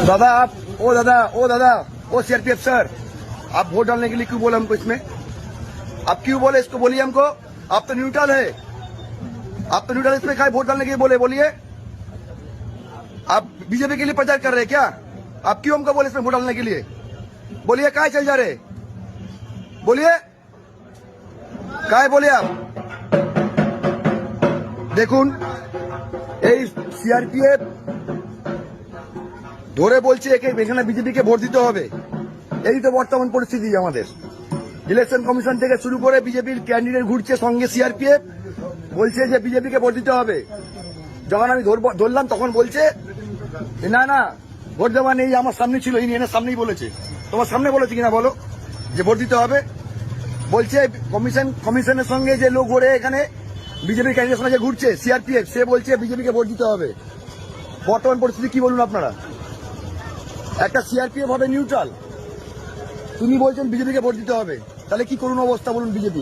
दादा आप ओ CRPF sir, आप वोट डालने के लिए क्यों बोले हमको इसमें? आप क्यों बोले इसको? बोलिए हमको। आप तो न्यूट्रल है, आप तो न्यूट्रल, इसमें क्या वोट डालने के लिए बोले? बोलिए। आप बीजेपी के लिए प्रचार कर रहे हैं क्या? आप क्यों हमको बोले इसमें वोट डालने के लिए? बोलिए, काय चल जा रहे? बोलिए, काय बोलिए आप? দেখুন, এই সিআরপিএফ ধরে বলছে এখানে বিজেপিকে ভোট দিতে হবে। এই তো বর্তমান পরিস্থিতি আমাদের। ইলেকশন কমিশন থেকে শুরু করে বিজেপির ক্যান্ডিডেট ঘুরছে, সঙ্গে সিআরপিএফ বলছে যে বিজেপিকে ভোট দিতে হবে। যখন আমি ধরলাম তখন বলছে না না, ভোট দেওয়া নেই, আমার সামনে ছিল, ইনি এনার সামনেই বলেছে। তোমার সামনে বলেছে কিনা বলো যে ভোট দিতে হবে? বলছে কমিশনের সঙ্গে যে লোক ঘুরে এখানে বিজেপির ক্যান্ডিডেট সঙ্গে ঘুরছে সিআরপিএফ, সে বলছে বিজেপিকে ভোট দিতে হবে। বর্তমান পরিস্থিতি কি বলুন আপনারা? একটা সিআরপিএফ হবে নিউট্রাল, তিনি বলছেন বিজেপিকে ভোট দিতে হবে, তাহলে কি করুন অবস্থা বলুন বিজেপি।